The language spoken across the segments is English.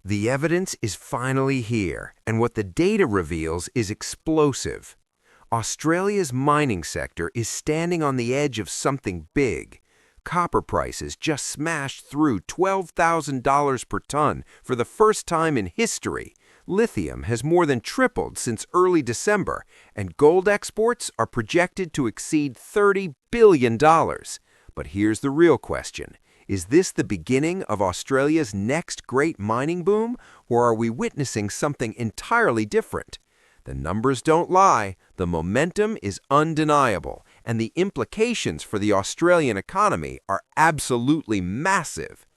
The evidence is finally here, and what the data reveals is explosive. Australia's mining sector is standing on the edge of something big. Copper prices just smashed through $12,000 per ton for the first time in history. Lithium has more than tripled since early December, and gold exports are projected to exceed $30 billion. But here's the real question. Is this the beginning of Australia's next great mining boom, or are we witnessing something entirely different? The numbers don't lie, the momentum is undeniable, and the implications for the Australian economy are absolutely massive.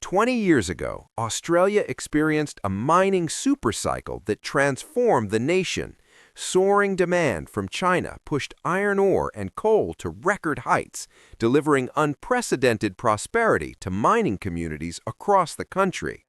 20 years ago, Australia experienced a mining supercycle that transformed the nation. Soaring demand from China pushed iron ore and coal to record heights, delivering unprecedented prosperity to mining communities across the country.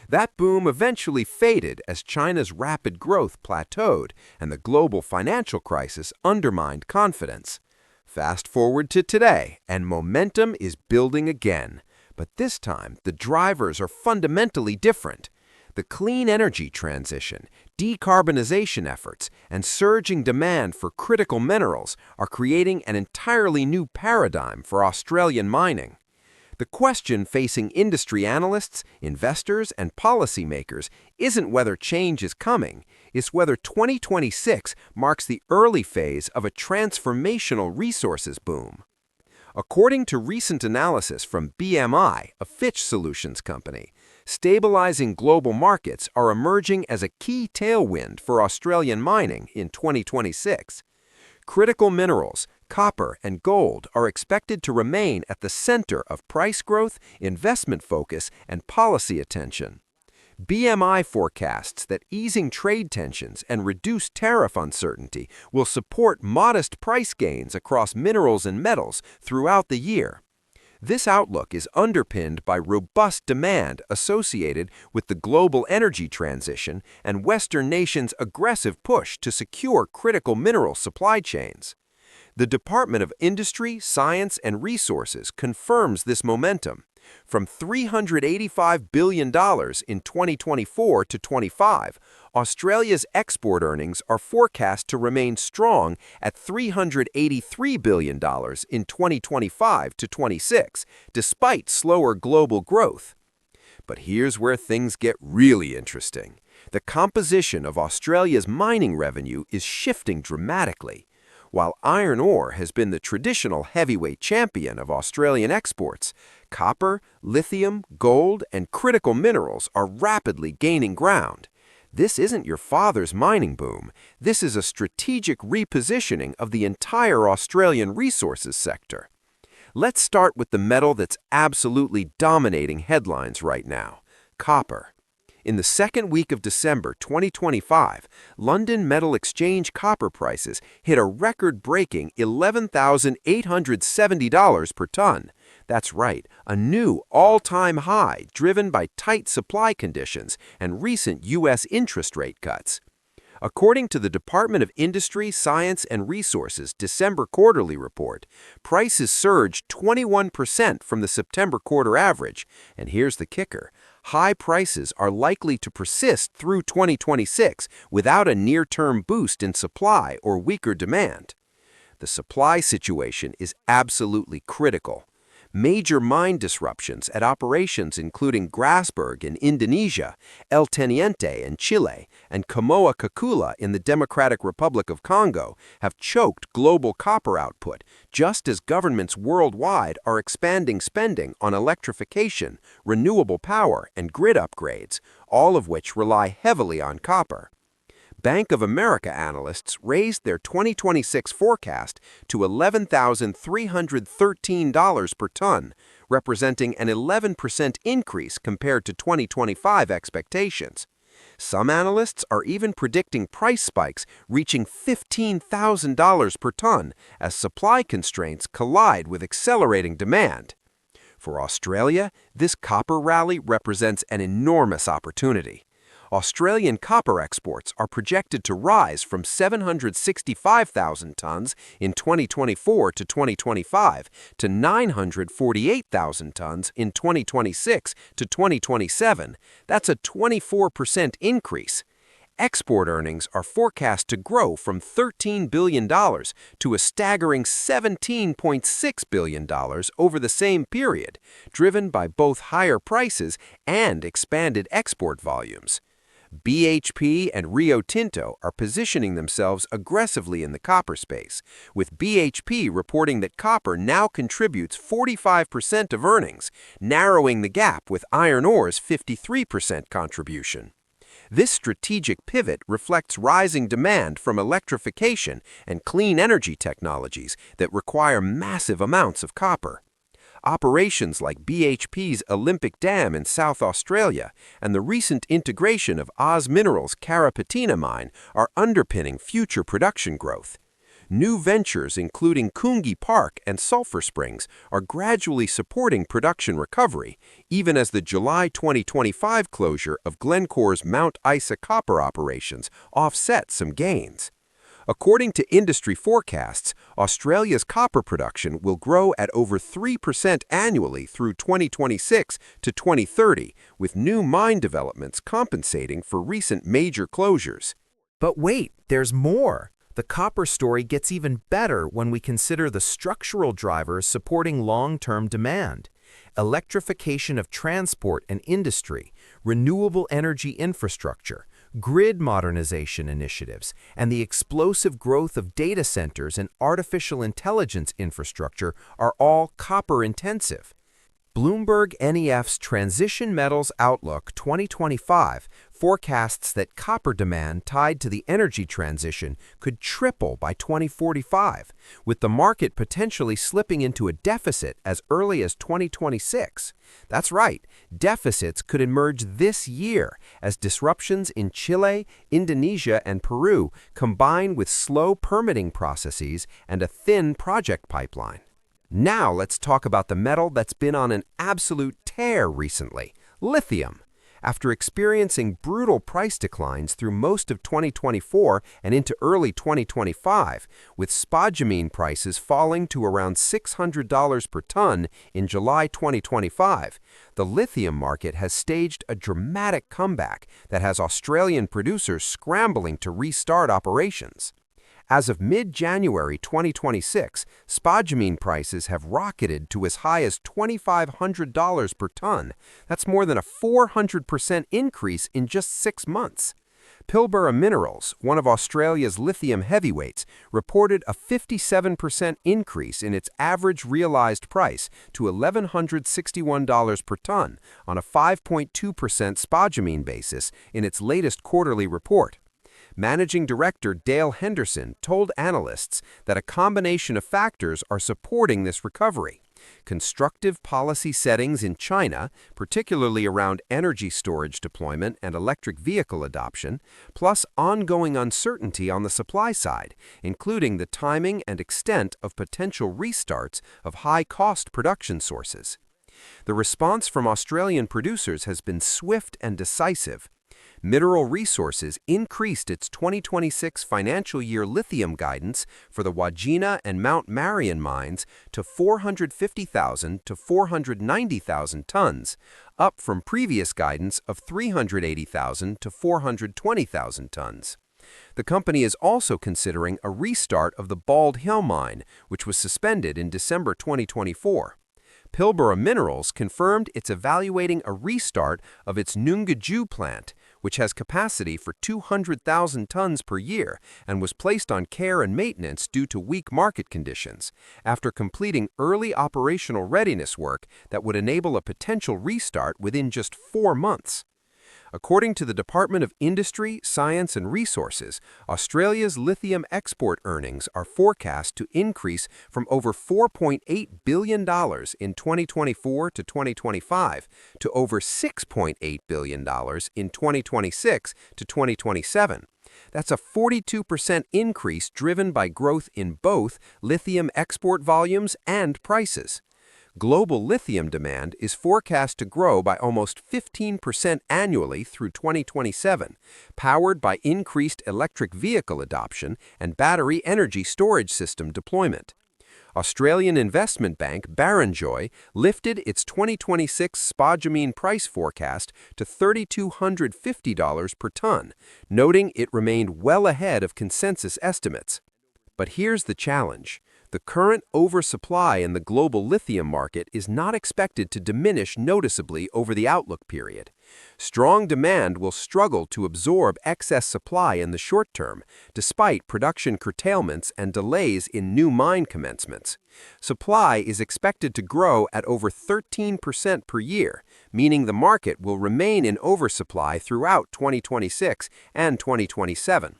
That boom eventually faded as China's rapid growth plateaued and the global financial crisis undermined confidence. Fast forward to today, and momentum is building again. But this time, the drivers are fundamentally different. The clean energy transition, decarbonization efforts, and surging demand for critical minerals are creating an entirely new paradigm for Australian mining. The question facing industry analysts, investors, and policymakers isn't whether change is coming, it's whether 2026 marks the early phase of a transformational resources boom. According to recent analysis from BMI, a Fitch Solutions company, stabilizing global markets are emerging as a key tailwind for Australian mining in 2026. Critical minerals, copper and gold are expected to remain at the center of price growth, investment focus, and policy attention. BMI forecasts that easing trade tensions and reduced tariff uncertainty will support modest price gains across minerals and metals throughout the year. This outlook is underpinned by robust demand associated with the global energy transition and Western nations' aggressive push to secure critical mineral supply chains. The Department of Industry, Science, and Resources confirms this momentum. From $385 billion in 2024 to 25, Australia's export earnings are forecast to remain strong at $383 billion in 2025 to 26, despite slower global growth. But here's where things get really interesting. The composition of Australia's mining revenue is shifting dramatically. While iron ore has been the traditional heavyweight champion of Australian exports, copper, lithium, gold, and critical minerals are rapidly gaining ground. This isn't your father's mining boom. This is a strategic repositioning of the entire Australian resources sector. Let's start with the metal that's absolutely dominating headlines right now: copper. In the second week of December 2025, London Metal Exchange copper prices hit a record-breaking $11,870 per ton. That's right, a new all-time high driven by tight supply conditions and recent U.S. interest rate cuts. According to the Department of Industry, Science, and Resources December quarterly report, prices surged 21% from the September quarter average. And here's the kicker: high prices are likely to persist through 2026 without a near-term boost in supply or weaker demand. The supply situation is absolutely critical. Major mine disruptions at operations including Grasberg in Indonesia, El Teniente in Chile, and Kamoa-Kakula in the Democratic Republic of Congo have choked global copper output, just as governments worldwide are expanding spending on electrification, renewable power, and grid upgrades, all of which rely heavily on copper. Bank of America analysts raised their 2026 forecast to $11,313 per ton, representing an 11% increase compared to 2025 expectations. Some analysts are even predicting price spikes reaching $15,000 per ton as supply constraints collide with accelerating demand. For Australia, this copper rally represents an enormous opportunity. Australian copper exports are projected to rise from 765,000 tons in 2024 to 2025 to 948,000 tons in 2026 to 2027. That's a 24% increase. Export earnings are forecast to grow from $13 billion to a staggering $17.6 billion over the same period, driven by both higher prices and expanded export volumes. BHP and Rio Tinto are positioning themselves aggressively in the copper space, with BHP reporting that copper now contributes 45% of earnings, narrowing the gap with iron ore's 53% contribution. This strategic pivot reflects rising demand from electrification and clean energy technologies that require massive amounts of copper. Operations like BHP's Olympic Dam in South Australia and the recent integration of Aussie Minerals' Carrapateena mine are underpinning future production growth. New ventures including Coongie Park and Sulphur Springs are gradually supporting production recovery, even as the July 2025 closure of Glencore's Mount Isa copper operations offset some gains. According to industry forecasts, Australia's copper production will grow at over 3% annually through 2026 to 2030, with new mine developments compensating for recent major closures. But wait, there's more. The copper story gets even better when we consider the structural drivers supporting long-term demand. Electrification of transport and industry, renewable energy infrastructure, grid modernization initiatives, and the explosive growth of data centers and artificial intelligence infrastructure are all copper-intensive. Bloomberg NEF's Transition Metals Outlook 2025 forecasts that copper demand tied to the energy transition could triple by 2045, with the market potentially slipping into a deficit as early as 2026. That's right, deficits could emerge this year as disruptions in Chile, Indonesia, and Peru combine with slow permitting processes and a thin project pipeline. Now let's talk about the metal that's been on an absolute tear recently, lithium. After experiencing brutal price declines through most of 2024 and into early 2025, with spodumene prices falling to around $600 per ton in July 2025, the lithium market has staged a dramatic comeback that has Australian producers scrambling to restart operations. As of mid-January 2026, spodumene prices have rocketed to as high as $2,500 per ton. That's more than a 400% increase in just 6 months. Pilbara Minerals, one of Australia's lithium heavyweights, reported a 57% increase in its average realized price to $1,161 per ton on a 5.2% spodumene basis in its latest quarterly report. Managing Director Dale Henderson told analysts that a combination of factors are supporting this recovery. Constructive policy settings in China, particularly around energy storage deployment and electric vehicle adoption, plus ongoing uncertainty on the supply side, including the timing and extent of potential restarts of high-cost production sources. The response from Australian producers has been swift and decisive. Mineral Resources increased its 2026 financial year lithium guidance for the Wodgina and Mount Marion mines to 450,000 to 490,000 tons, up from previous guidance of 380,000 to 420,000 tons. The company is also considering a restart of the Bald Hill mine, which was suspended in December 2024. Pilbara Minerals confirmed it's evaluating a restart of its Nungajju plant, which has capacity for 200,000 tons per year and was placed on care and maintenance due to weak market conditions, after completing early operational readiness work that would enable a potential restart within just 4 months. According to the Department of Industry, Science and Resources, Australia's lithium export earnings are forecast to increase from over $4.8 billion in 2024 to 2025 to over $6.8 billion in 2026 to 2027. That's a 42% increase driven by growth in both lithium export volumes and prices. Global lithium demand is forecast to grow by almost 15% annually through 2027, powered by increased electric vehicle adoption and battery energy storage system deployment. Australian investment bank Barrenjoey lifted its 2026 spodumene price forecast to $3,250 per ton, noting it remained well ahead of consensus estimates. But here's the challenge. The current oversupply in the global lithium market is not expected to diminish noticeably over the outlook period. Strong demand will struggle to absorb excess supply in the short term, despite production curtailments and delays in new mine commencements. Supply is expected to grow at over 13% per year, meaning the market will remain in oversupply throughout 2026 and 2027.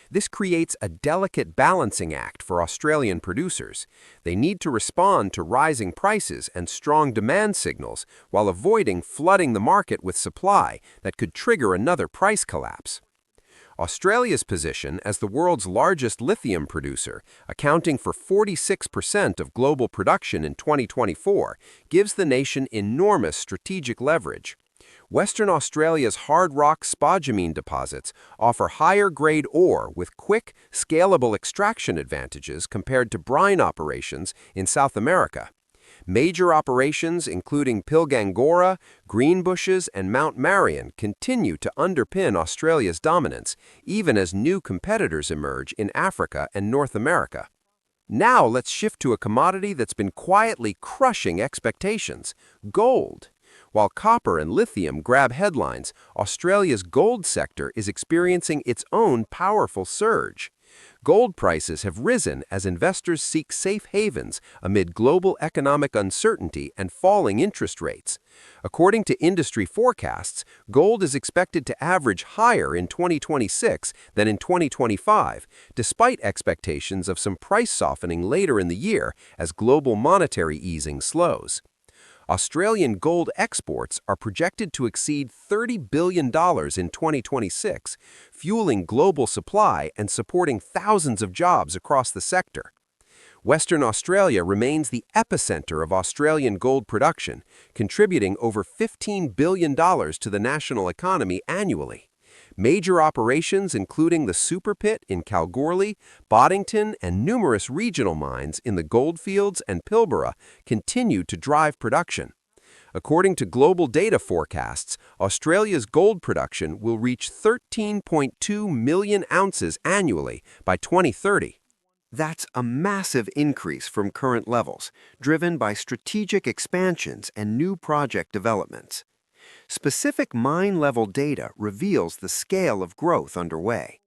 This creates a delicate balancing act for Australian producers. They need to respond to rising prices and strong demand signals while avoiding flooding the market with supply that could trigger another price collapse. Australia's position as the world's largest lithium producer, accounting for 46% of global production in 2024, gives the nation enormous strategic leverage. Western Australia's hard rock spodumene deposits offer higher-grade ore with quick, scalable extraction advantages compared to brine operations in South America. Major operations including Pilgangoora, Greenbushes, and Mount Marion continue to underpin Australia's dominance, even as new competitors emerge in Africa and North America. Now let's shift to a commodity that's been quietly crushing expectations: gold. While copper and lithium grab headlines, Australia's gold sector is experiencing its own powerful surge. Gold prices have risen as investors seek safe havens amid global economic uncertainty and falling interest rates. According to industry forecasts, gold is expected to average higher in 2026 than in 2025, despite expectations of some price softening later in the year as global monetary easing slows. Australian gold exports are projected to exceed $30 billion in 2026, fueling global supply and supporting thousands of jobs across the sector. Western Australia remains the epicenter of Australian gold production, contributing over $15 billion to the national economy annually. Major operations including the Super Pit in Kalgoorlie, Boddington, and numerous regional mines in the Goldfields and Pilbara continue to drive production. According to global data forecasts, Australia's gold production will reach 13.2 million ounces annually by 2030. That's a massive increase from current levels, driven by strategic expansions and new project developments. Specific mine-level data reveals the scale of growth underway.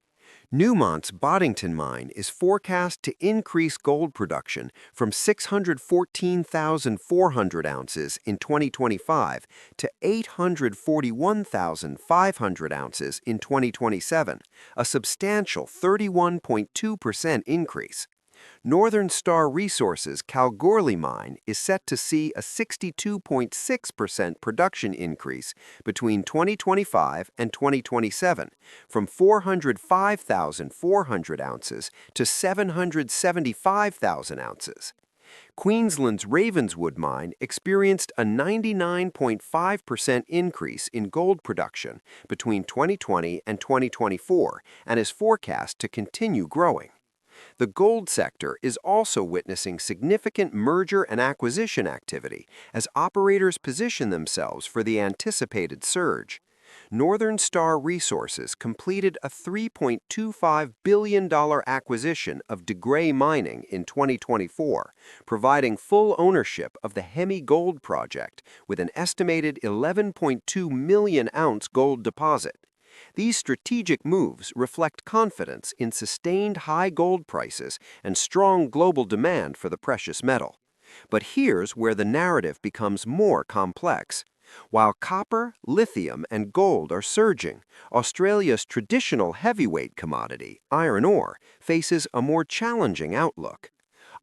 Newmont's Boddington mine is forecast to increase gold production from 614,400 ounces in 2025 to 841,500 ounces in 2027, a substantial 31.2% increase. Northern Star Resources' Kalgoorlie mine is set to see a 62.6% production increase between 2025 and 2027, from 405,400 ounces to 775,000 ounces. Queensland's Ravenswood mine experienced a 99.5% increase in gold production between 2020 and 2024 and is forecast to continue growing. The gold sector is also witnessing significant merger and acquisition activity as operators position themselves for the anticipated surge. Northern Star Resources completed a $3.25 billion acquisition of De Grey Mining in 2024, providing full ownership of the Hemi Gold Project with an estimated 11.2 million ounce gold deposit. These strategic moves reflect confidence in sustained high gold prices and strong global demand for the precious metal. But here's where the narrative becomes more complex. While copper, lithium, and gold are surging, Australia's traditional heavyweight commodity, iron ore, faces a more challenging outlook.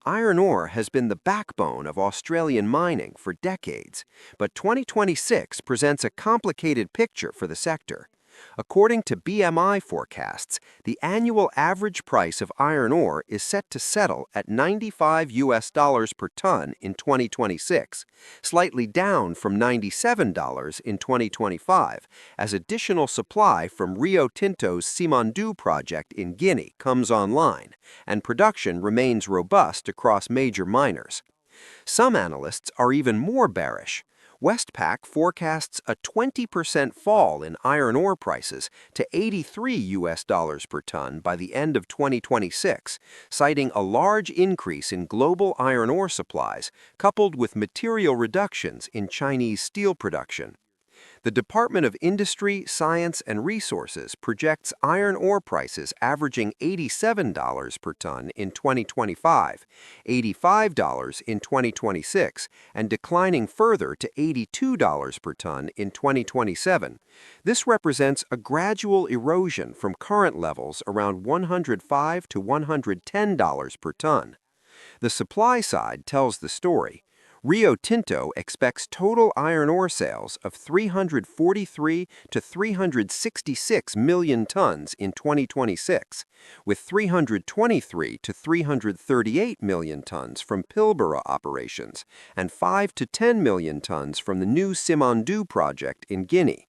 Iron ore has been the backbone of Australian mining for decades, but 2026 presents a complicated picture for the sector. According to BMI forecasts, the annual average price of iron ore is set to settle at $95 per ton in 2026, slightly down from $97 in 2025, as additional supply from Rio Tinto's Simandou project in Guinea comes online, and production remains robust across major miners. Some analysts are even more bearish. Westpac forecasts a 20% fall in iron ore prices to $83 per ton by the end of 2026, citing a large increase in global iron ore supplies coupled with material reductions in Chinese steel production. The Department of Industry, Science, and Resources projects iron ore prices averaging $87 per ton in 2025, $85 in 2026, and declining further to $82 per ton in 2027. This represents a gradual erosion from current levels around $105 to $110 per ton. The supply side tells the story. Rio Tinto expects total iron ore sales of 343 to 366 million tons in 2026, with 323 to 338 million tons from Pilbara operations and 5 to 10 million tons from the new Simandou project in Guinea.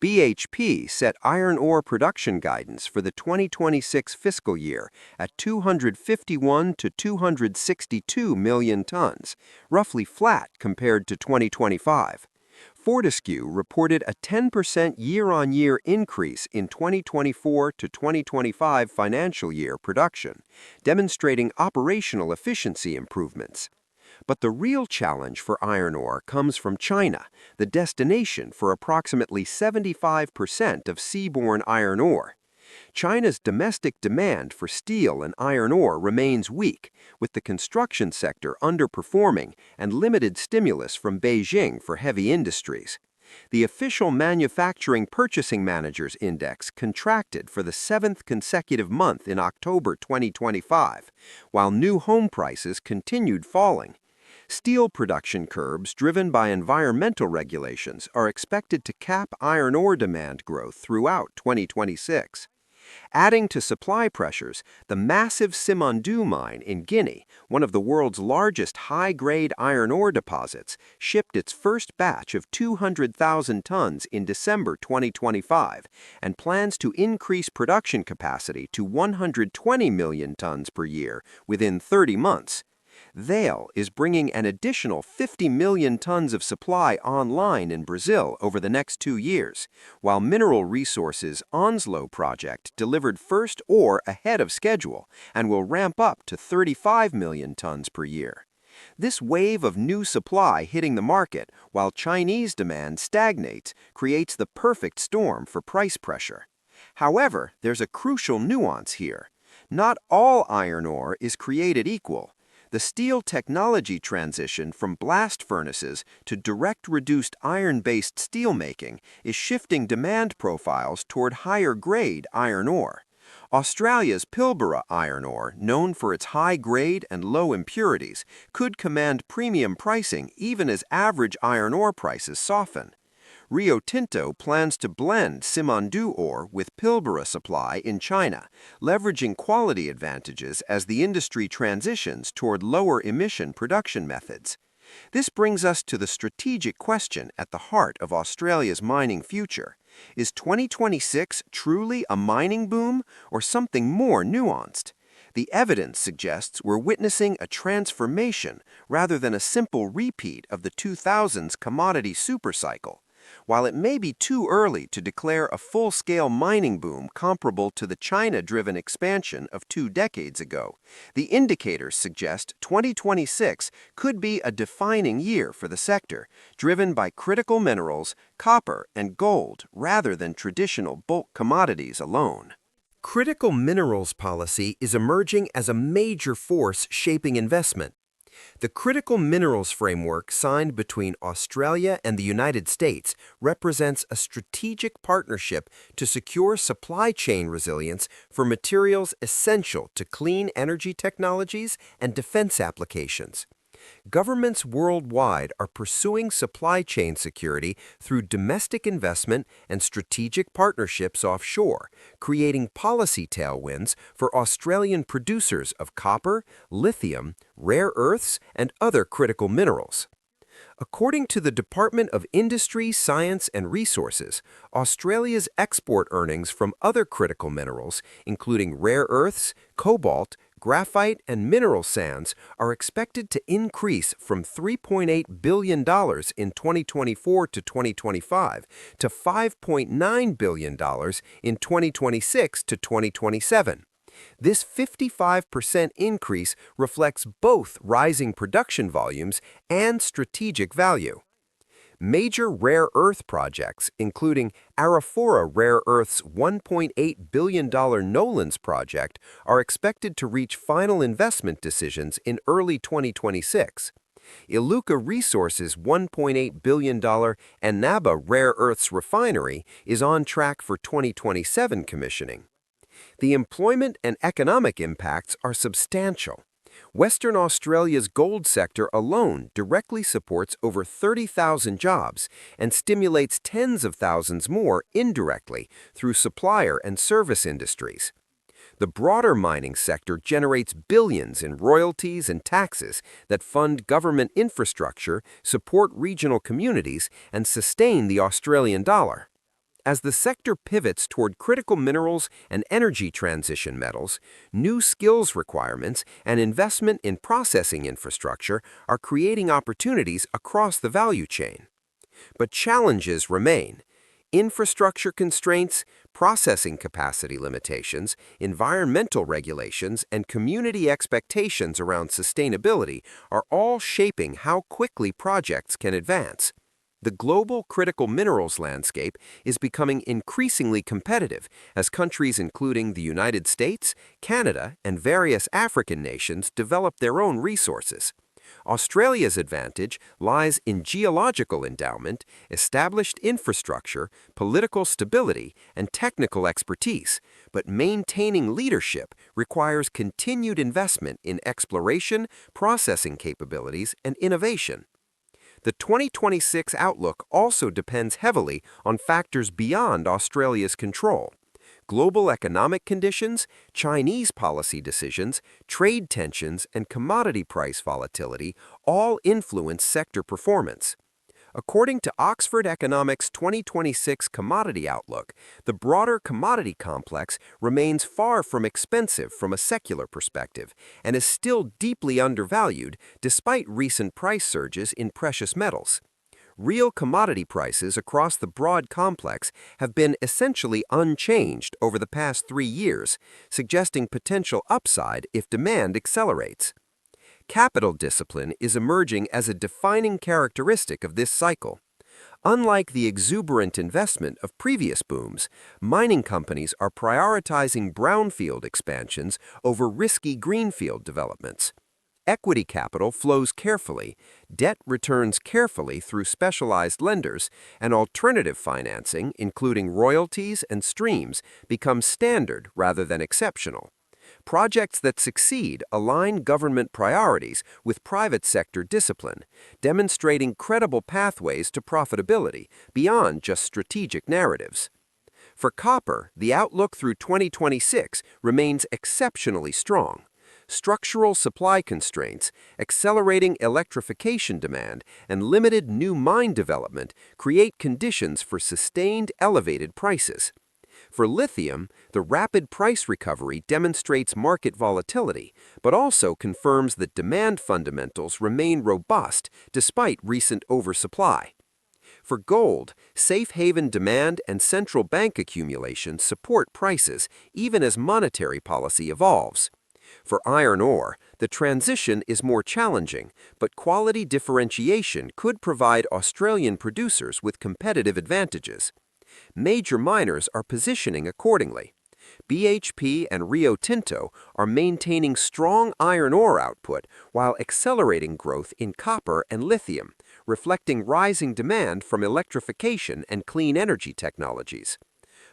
BHP set iron ore production guidance for the 2026 fiscal year at 251 to 262 million tons, roughly flat compared to 2025. Fortescue reported a 10% year-on-year increase in 2024 to 2025 financial year production, demonstrating operational efficiency improvements. But the real challenge for iron ore comes from China, the destination for approximately 75% of seaborne iron ore. China's domestic demand for steel and iron ore remains weak, with the construction sector underperforming and limited stimulus from Beijing for heavy industries. The official Manufacturing Purchasing Managers Index contracted for the seventh consecutive month in October 2025, while new home prices continued falling. Steel production curbs driven by environmental regulations are expected to cap iron ore demand growth throughout 2026. Adding to supply pressures, the massive Simandou mine in Guinea, one of the world's largest high-grade iron ore deposits, shipped its first batch of 200,000 tons in December 2025 and plans to increase production capacity to 120 million tons per year within 30 months. Vale is bringing an additional 50 million tons of supply online in Brazil over the next 2 years, while Mineral Resources' Onslow project delivered first ore ahead of schedule and will ramp up to 35 million tons per year. This wave of new supply hitting the market while Chinese demand stagnates creates the perfect storm for price pressure. However, there's a crucial nuance here. Not all iron ore is created equal. The steel technology transition from blast furnaces to direct reduced iron-based steelmaking is shifting demand profiles toward higher-grade iron ore. Australia's Pilbara iron ore, known for its high grade and low impurities, could command premium pricing even as average iron ore prices soften. Rio Tinto plans to blend Simandou ore with Pilbara supply in China, leveraging quality advantages as the industry transitions toward lower emission production methods. This brings us to the strategic question at the heart of Australia's mining future. Is 2026 truly a mining boom or something more nuanced? The evidence suggests we're witnessing a transformation rather than a simple repeat of the 2000s commodity supercycle. While it may be too early to declare a full-scale mining boom comparable to the China-driven expansion of 2 decades ago, the indicators suggest 2026 could be a defining year for the sector, driven by critical minerals, copper, and gold rather than traditional bulk commodities alone. Critical minerals policy is emerging as a major force shaping investment. The Critical Minerals Framework signed between Australia and the United States represents a strategic partnership to secure supply chain resilience for materials essential to clean energy technologies and defense applications. Governments worldwide are pursuing supply chain security through domestic investment and strategic partnerships offshore, creating policy tailwinds for Australian producers of copper, lithium, rare earths, and other critical minerals. According to the Department of Industry, Science and Resources, Australia's export earnings from other critical minerals, including rare earths, cobalt, graphite, and mineral sands, are expected to increase from $3.8 billion in 2024 to 2025 to $5.9 billion in 2026 to 2027. This 55% increase reflects both rising production volumes and strategic value. Major rare earth projects, including Arafura Rare Earth's $1.8 billion Nolans project, are expected to reach final investment decisions in early 2026. Iluka Resources' $1.8 billion Annaba Rare Earths refinery is on track for 2027 commissioning. The employment and economic impacts are substantial. Western Australia's gold sector alone directly supports over 30,000 jobs and stimulates tens of thousands more indirectly through supplier and service industries. The broader mining sector generates billions in royalties and taxes that fund government infrastructure, support regional communities, and sustain the Australian dollar. As the sector pivots toward critical minerals and energy transition metals, new skills requirements and investment in processing infrastructure are creating opportunities across the value chain. But challenges remain. Infrastructure constraints, processing capacity limitations, environmental regulations, and community expectations around sustainability are all shaping how quickly projects can advance. The global critical minerals landscape is becoming increasingly competitive as countries including the United States, Canada, and various African nations develop their own resources. Australia's advantage lies in geological endowment, established infrastructure, political stability, and technical expertise, but maintaining leadership requires continued investment in exploration, processing capabilities, and innovation. The 2026 outlook also depends heavily on factors beyond Australia's control. Global economic conditions, Chinese policy decisions, trade tensions, and commodity price volatility all influence sector performance. According to Oxford Economics' 2026 Commodity Outlook, the broader commodity complex remains far from expensive from a secular perspective and is still deeply undervalued despite recent price surges in precious metals. Real commodity prices across the broad complex have been essentially unchanged over the past 3 years, suggesting potential upside if demand accelerates. Capital discipline is emerging as a defining characteristic of this cycle. Unlike the exuberant investment of previous booms, mining companies are prioritizing brownfield expansions over risky greenfield developments. Equity capital flows carefully, debt returns carefully through specialized lenders, and alternative financing, including royalties and streams, becomes standard rather than exceptional. Projects that succeed align government priorities with private sector discipline, demonstrating credible pathways to profitability beyond just strategic narratives. For copper, the outlook through 2026 remains exceptionally strong. Structural supply constraints, accelerating electrification demand, and limited new mine development create conditions for sustained elevated prices. For lithium, the rapid price recovery demonstrates market volatility, but also confirms that demand fundamentals remain robust despite recent oversupply. For gold, safe haven demand and central bank accumulation support prices even as monetary policy evolves. For iron ore, the transition is more challenging, but quality differentiation could provide Australian producers with competitive advantages. Major miners are positioning accordingly. BHP and Rio Tinto are maintaining strong iron ore output while accelerating growth in copper and lithium, reflecting rising demand from electrification and clean energy technologies.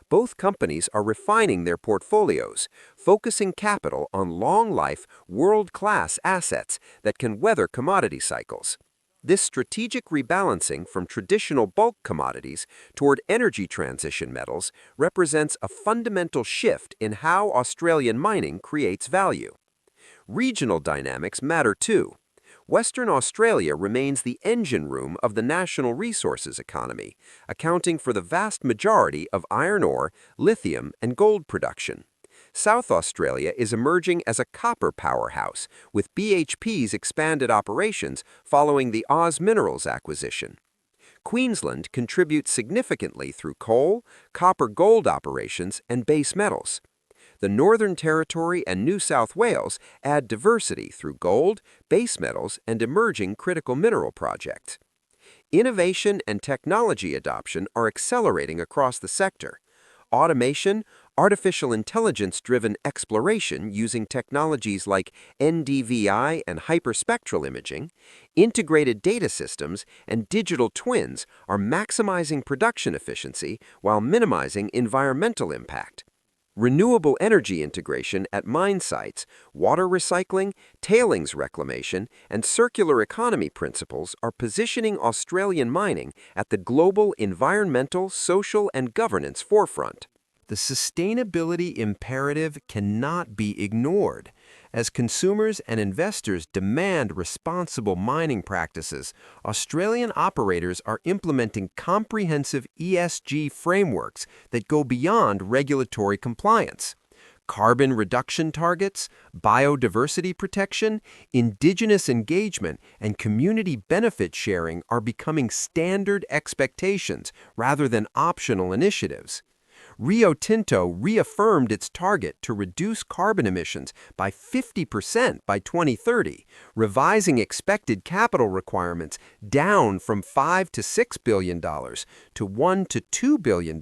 Both companies are refining their portfolios, focusing capital on long-life, world-class assets that can weather commodity cycles. This strategic rebalancing from traditional bulk commodities toward energy transition metals represents a fundamental shift in how Australian mining creates value. Regional dynamics matter too. Western Australia remains the engine room of the national resources economy, accounting for the vast majority of iron ore, lithium, and gold production. South Australia is emerging as a copper powerhouse, with BHP's expanded operations following the Aussie Minerals acquisition. Queensland contributes significantly through coal, copper-gold operations, and base metals. The Northern Territory and New South Wales add diversity through gold, base metals, and emerging critical mineral projects. Innovation and technology adoption are accelerating across the sector. Automation, artificial intelligence-driven exploration using technologies like NDVI and hyperspectral imaging, integrated data systems, and digital twins are maximizing production efficiency while minimizing environmental impact. Renewable energy integration at mine sites, water recycling, tailings reclamation, and circular economy principles are positioning Australian mining at the global environmental, social, and governance forefront. The sustainability imperative cannot be ignored. As consumers and investors demand responsible mining practices, Australian operators are implementing comprehensive ESG frameworks that go beyond regulatory compliance. Carbon reduction targets, biodiversity protection, indigenous engagement, and community benefit sharing are becoming standard expectations rather than optional initiatives. Rio Tinto reaffirmed its target to reduce carbon emissions by 50% by 2030, revising expected capital requirements down from $5 to $6 billion to $1 to $2 billion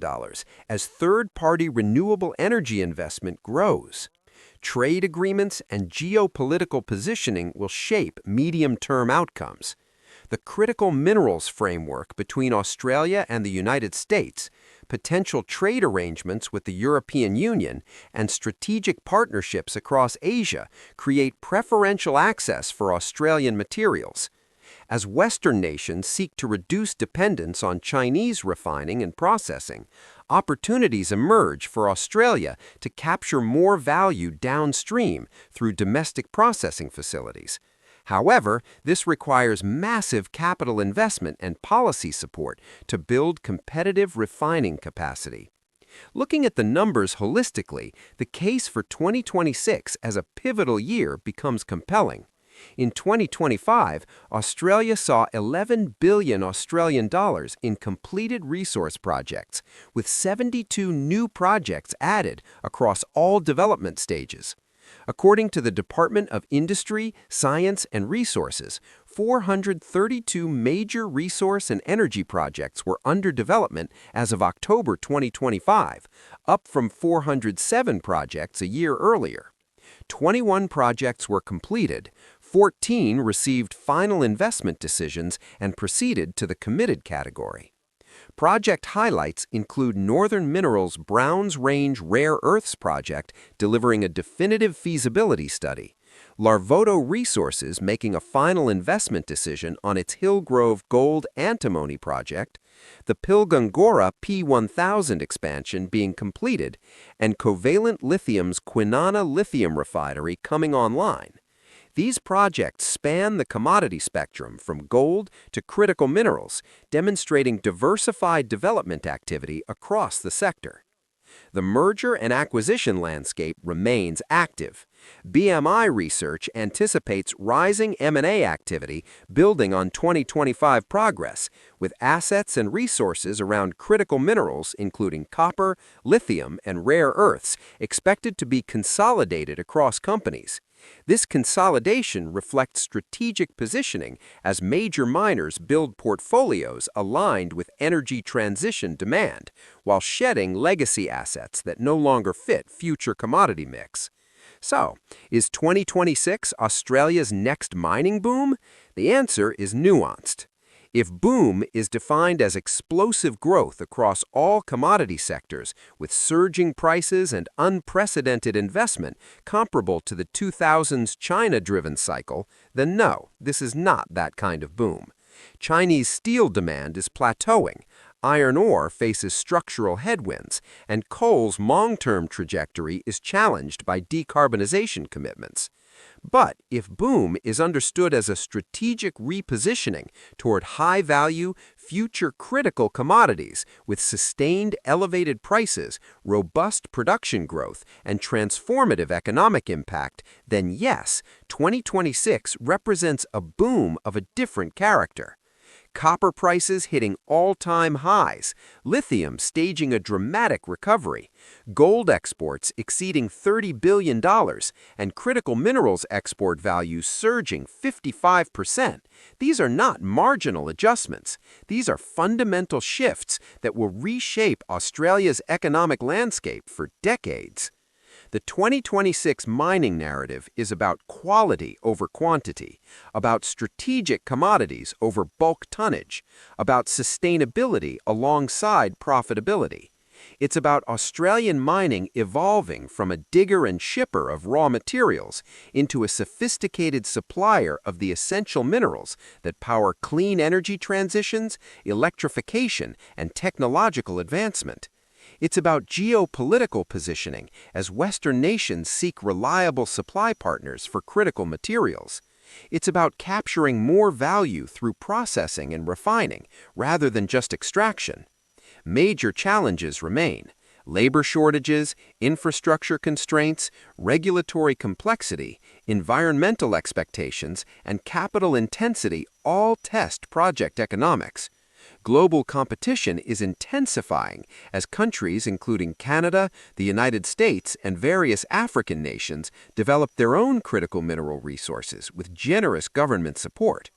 as third-party renewable energy investment grows. Trade agreements and geopolitical positioning will shape medium-term outcomes. The critical minerals framework between Australia and the United States, potential trade arrangements with the European Union, and strategic partnerships across Asia create preferential access for Australian materials. As Western nations seek to reduce dependence on Chinese refining and processing, opportunities emerge for Australia to capture more value downstream through domestic processing facilities. However, this requires massive capital investment and policy support to build competitive refining capacity. Looking at the numbers holistically, the case for 2026 as a pivotal year becomes compelling. In 2025, Australia saw 11 billion Australian dollars in completed resource projects, with 72 new projects added across all development stages. According to the Department of Industry, Science and Resources, 432 major resource and energy projects were under development as of October 2025, up from 407 projects a year earlier. 21 projects were completed, 14 received final investment decisions and proceeded to the committed category. Project highlights include Northern Minerals' Browns Range Rare Earths project delivering a definitive feasibility study, Larvoto Resources making a final investment decision on its Hillgrove Gold Antimony project, the Pilgangoora P1000 expansion being completed, and Covalent Lithium's Kwinana Lithium Refinery coming online. These projects span the commodity spectrum from gold to critical minerals, demonstrating diversified development activity across the sector. The merger and acquisition landscape remains active. BMI Research anticipates rising M&A activity building on 2025 progress, with assets and resources around critical minerals including copper, lithium, and rare earths expected to be consolidated across companies. This consolidation reflects strategic positioning as major miners build portfolios aligned with energy transition demand, while shedding legacy assets that no longer fit future commodity mix. So, is 2026 Australia's next mining boom? The answer is nuanced. If boom is defined as explosive growth across all commodity sectors with surging prices and unprecedented investment comparable to the 2000s China-driven cycle, then no, this is not that kind of boom. Chinese steel demand is plateauing, iron ore faces structural headwinds, and coal's long-term trajectory is challenged by decarbonization commitments. But if boom is understood as a strategic repositioning toward high-value, future-critical commodities with sustained elevated prices, robust production growth, and transformative economic impact, then yes, 2026 represents a boom of a different character. Copper prices hitting all-time highs, lithium staging a dramatic recovery, gold exports exceeding $30 billion, and critical minerals export values surging 55%. These are not marginal adjustments. These are fundamental shifts that will reshape Australia's economic landscape for decades. The 2026 mining narrative is about quality over quantity, about strategic commodities over bulk tonnage, about sustainability alongside profitability. It's about Australian mining evolving from a digger and shipper of raw materials into a sophisticated supplier of the essential minerals that power clean energy transitions, electrification, and technological advancement. It's about geopolitical positioning as Western nations seek reliable supply partners for critical materials. It's about capturing more value through processing and refining rather than just extraction. Major challenges remain: labor shortages, infrastructure constraints, regulatory complexity, environmental expectations, and capital intensity all test project economics. Global competition is intensifying as countries including Canada, the United States, and various African nations develop their own critical mineral resources with generous government support.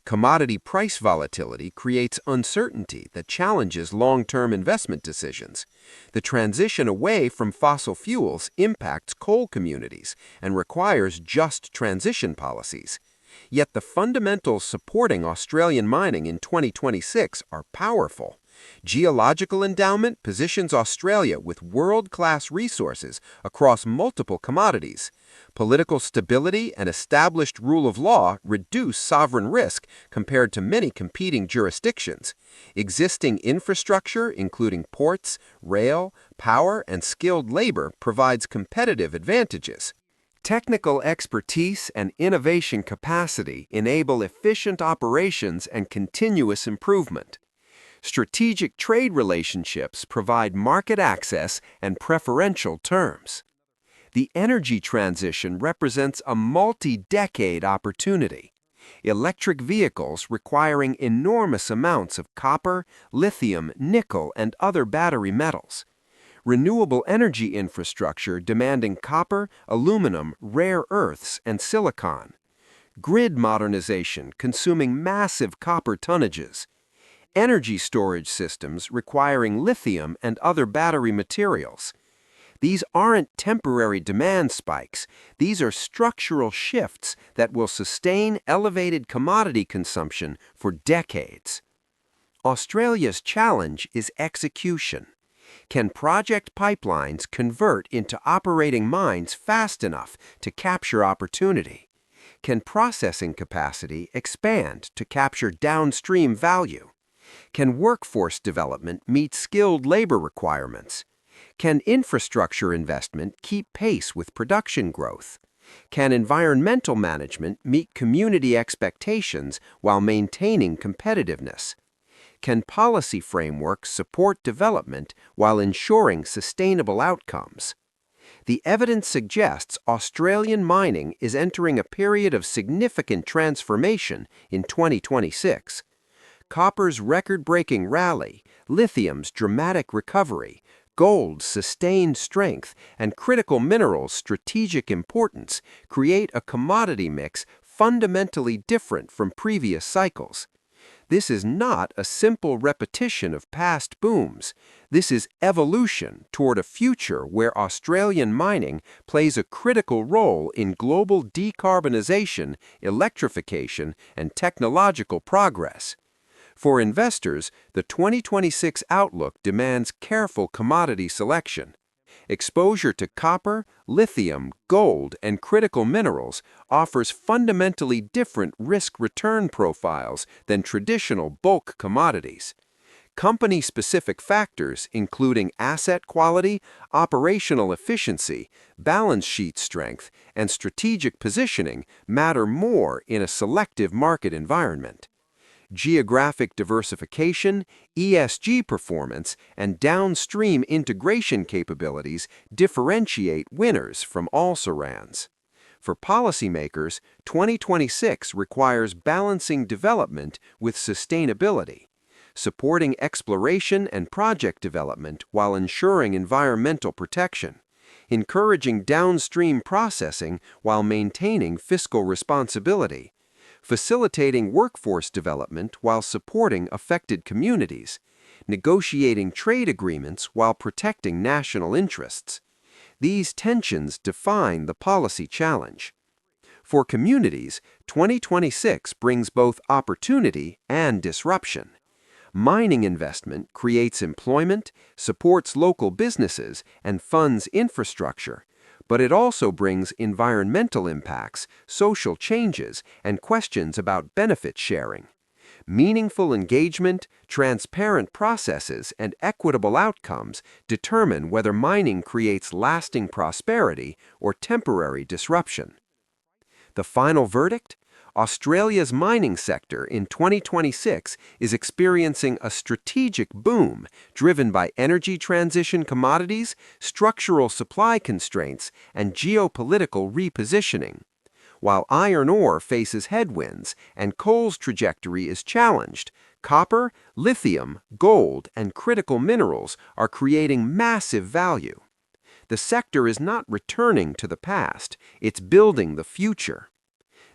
Commodity price volatility creates uncertainty that challenges long-term investment decisions. The transition away from fossil fuels impacts coal communities and requires just transition policies. Yet the fundamentals supporting Australian mining in 2026 are powerful. Geological endowment positions Australia with world-class resources across multiple commodities. Political stability and established rule of law reduce sovereign risk compared to many competing jurisdictions. Existing infrastructure, including ports, rail, power, and skilled labor, provides competitive advantages. Technical expertise and innovation capacity enable efficient operations and continuous improvement. Strategic trade relationships provide market access and preferential terms. The energy transition represents a multi-decade opportunity. Electric vehicles requiring enormous amounts of copper, lithium, nickel, and other battery metals. Renewable energy infrastructure demanding copper, aluminum, rare earths, and silicon. Grid modernization consuming massive copper tonnages. Energy storage systems requiring lithium and other battery materials. These aren't temporary demand spikes. These are structural shifts that will sustain elevated commodity consumption for decades. Australia's challenge is execution. Can project pipelines convert into operating mines fast enough to capture opportunity? Can processing capacity expand to capture downstream value? Can workforce development meet skilled labor requirements? Can infrastructure investment keep pace with production growth? Can environmental management meet community expectations while maintaining competitiveness? Can policy frameworks support development while ensuring sustainable outcomes? The evidence suggests Australian mining is entering a period of significant transformation in 2026. Copper's record-breaking rally, lithium's dramatic recovery, gold's sustained strength, and critical minerals' strategic importance create a commodity mix fundamentally different from previous cycles. This is not a simple repetition of past booms. This is evolution toward a future where Australian mining plays a critical role in global decarbonization, electrification, and technological progress. For investors, the 2026 outlook demands careful commodity selection. Exposure to copper, lithium, gold, and critical minerals offers fundamentally different risk-return profiles than traditional bulk commodities. Company-specific factors, including asset quality, operational efficiency, balance sheet strength, and strategic positioning, matter more in a selective market environment. Geographic diversification, ESG performance, and downstream integration capabilities differentiate winners from also-rans. For policymakers, 2026 requires balancing development with sustainability, supporting exploration and project development while ensuring environmental protection, encouraging downstream processing while maintaining fiscal responsibility, facilitating workforce development while supporting affected communities, negotiating trade agreements while protecting national interests. These tensions define the policy challenge. For communities, 2026 brings both opportunity and disruption. Mining investment creates employment, supports local businesses, and funds infrastructure, but it also brings environmental impacts, social changes, and questions about benefit sharing. Meaningful engagement, transparent processes, and equitable outcomes determine whether mining creates lasting prosperity or temporary disruption. The final verdict? Australia's mining sector in 2026 is experiencing a strategic boom driven by energy transition commodities, structural supply constraints, and geopolitical repositioning. While iron ore faces headwinds and coal's trajectory is challenged, copper, lithium, gold, and critical minerals are creating massive value. The sector is not returning to the past, it's building the future.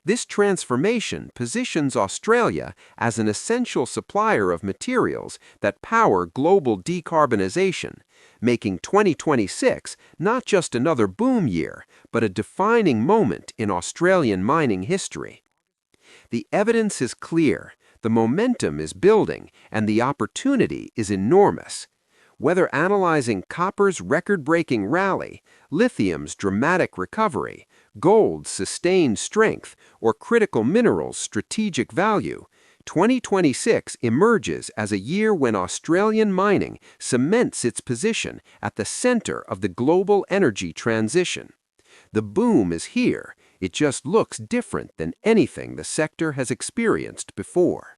This transformation positions Australia as an essential supplier of materials that power global decarbonization, making 2026 not just another boom year, but a defining moment in Australian mining history. The evidence is clear, the momentum is building, and the opportunity is enormous. Whether analyzing copper's record-breaking rally, lithium's dramatic recovery, gold's sustained strength, or critical minerals' strategic value, 2026 emerges as a year when Australian mining cements its position at the center of the global energy transition. The boom is here, it just looks different than anything the sector has experienced before.